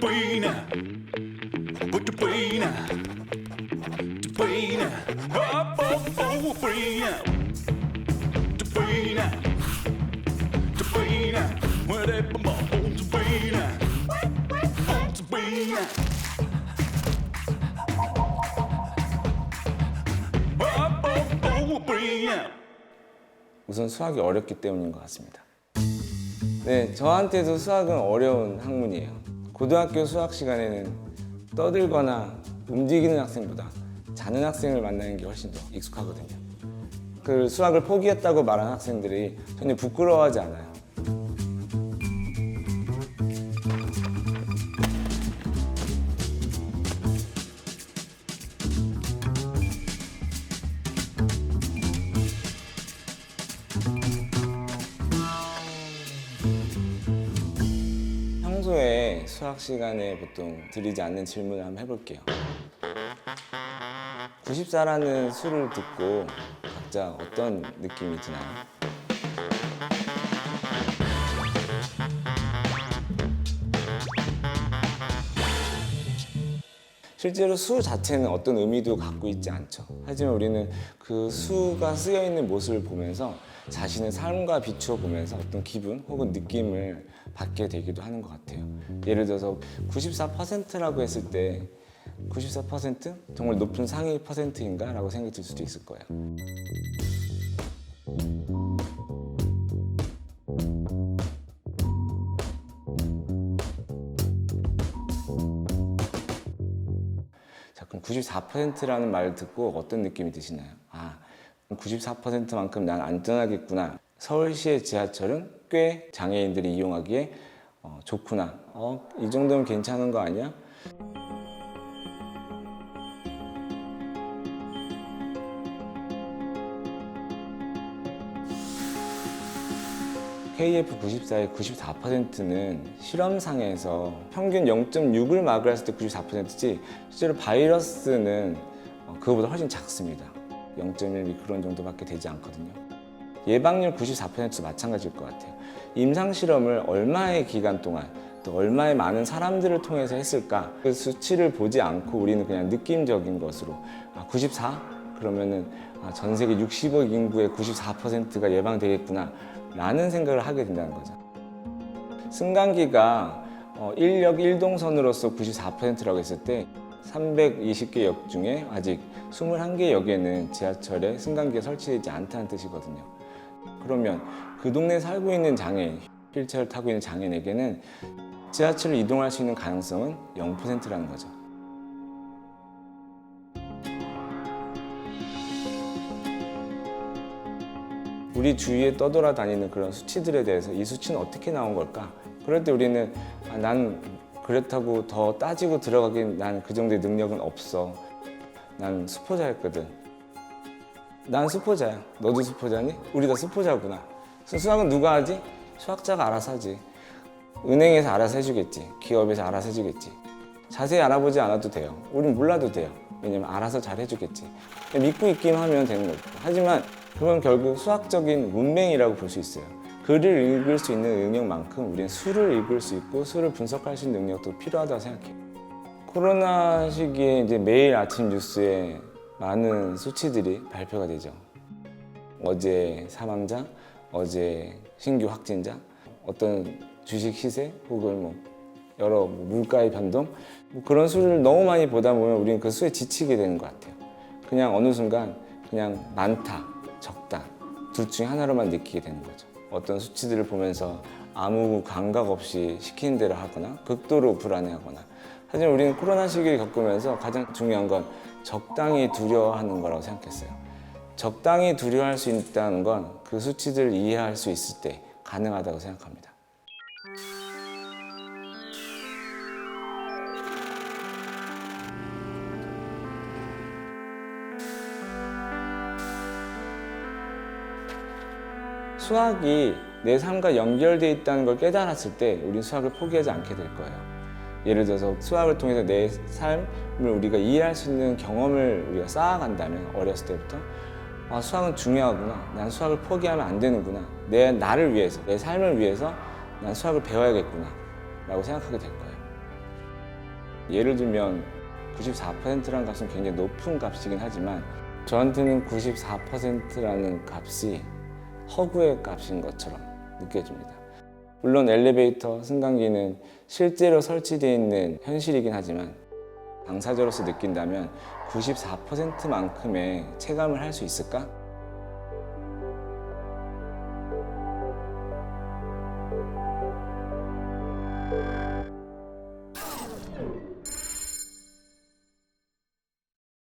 brain out. Put the brain out. The brain out. Up, brain out. The brain out. The brain out. Where that bomb hold the brain out. Hold the brain out. Up, brain out. 우선 수학이 어렵기 때문인 것 같습니다. 네, 저한테도 수학은 어려운 학문이에요. 고등학교 수학 시간에는 떠들거나 움직이는 학생보다 자는 학생을 만나는 게 훨씬 더 익숙하거든요. 그 수학을 포기했다고 말하는 학생들이 전혀 부끄러워하지 않아요. 평소에 수학 시간에 보통 드리지 않는 질문을 한번 해볼게요. 94라는 수를 듣고 각자 어떤 느낌이 드나요? 실제로 수 자체는 어떤 의미도 갖고 있지 않죠. 하지만 우리는 그 수가 쓰여 있는 모습을 보면서 자신의 삶과 비추어 보면서 어떤 기분 혹은 느낌을 받게 되기도 하는 것 같아요. 예를 들어서 94%라고 했을 때 94%? 정말 높은 상위 퍼센트인가? 라고 생각이 들 수도 있을 거예요. 자, 그럼 94%라는 말을 듣고 어떤 느낌이 드시나요? 아, 94%만큼 난 안전하겠구나. 서울시의 지하철은 꽤 장애인들이 이용하기에 좋구나. 이 정도면 괜찮은 거 아니야? KF94의 94%는 실험상에서 평균 0.6을 마크를 했을 때 94%지 실제로 바이러스는 그거보다 훨씬 작습니다. 0.1 미크론 정도밖에 되지 않거든요. 예방률 94%도 마찬가지일 것 같아요. 임상실험을 얼마의 기간 동안 또 얼마의 많은 사람들을 통해서 했을까? 그 수치를 보지 않고 우리는 그냥 느낌적인 것으로 94? 그러면은 전 세계 60억 인구의 94%가 예방되겠구나 라는 생각을 하게 된다는 거죠. 승강기가 1역 1동선으로서 94%라고 했을 때 320개 역 중에 아직 21개 역에는 지하철에 승강기가 설치되지 않다는 뜻이거든요. 그러면 그 동네에 살고 있는 장애인, 휠체어를 타고 있는 장애인에게는 지하철을 이동할 수 있는 가능성은 0%라는 거죠. 우리 주위에 떠돌아다니는 그런 수치들에 대해서 이 수치는 어떻게 나온 걸까? 그럴 때 우리는 난 그렇다고 더 따지고 들어가긴 난 그 정도의 능력은 없어. 난 수포자였거든. 난 수포자야. 너도 수포자니? 우리 다 수포자구나. 수학은 누가 하지? 수학자가 알아서 하지. 은행에서 알아서 해주겠지. 기업에서 알아서 해주겠지. 자세히 알아보지 않아도 돼요. 우린 몰라도 돼요. 왜냐면 알아서 잘 해주겠지. 믿고 있긴 하면 되는 거고. 하지만 그건 결국 수학적인 문맹이라고 볼 수 있어요. 글을 읽을 수 있는 능력만큼 우리는 수를 읽을 수 있고 수를 분석할 수 있는 능력도 필요하다고 생각해요. 코로나 시기에 이제 매일 아침 뉴스에 많은 수치들이 발표가 되죠. 어제 사망자, 어제 신규 확진자, 어떤 주식 시세 혹은 여러 물가의 변동 그런 수를 너무 많이 보다 보면 우리는 그 수에 지치게 되는 것 같아요. 그냥 어느 순간 그냥 많다, 적다 둘 중에 하나로만 느끼게 되는 거죠. 어떤 수치들을 보면서 아무 감각 없이 시키는 대로 하거나 극도로 불안해하거나. 하지만 우리는 코로나 시기를 겪으면서 가장 중요한 건 적당히 두려워하는 거라고 생각했어요. 적당히 두려워할 수 있다는 건 그 수치들을 이해할 수 있을 때 가능하다고 생각합니다. 수학이 내 삶과 연결되어 있다는 걸 깨달았을 때 우리는 수학을 포기하지 않게 될 거예요. 예를 들어서 수학을 통해서 내 삶을 우리가 이해할 수 있는 경험을 우리가 쌓아간다면 어렸을 때부터 수학은 중요하구나. 난 수학을 포기하면 안 되는구나. 나를 위해서, 내 삶을 위해서 난 수학을 배워야겠구나 라고 생각하게 될 거예요. 예를 들면 94%라는 값은 굉장히 높은 값이긴 하지만 저한테는 94%라는 값이 허구의 값인 것처럼 느껴집니다. 물론 엘리베이터, 승강기는 실제로 설치되어 있는 현실이긴 하지만 당사자로서 느낀다면 94%만큼의 체감을 할 수 있을까?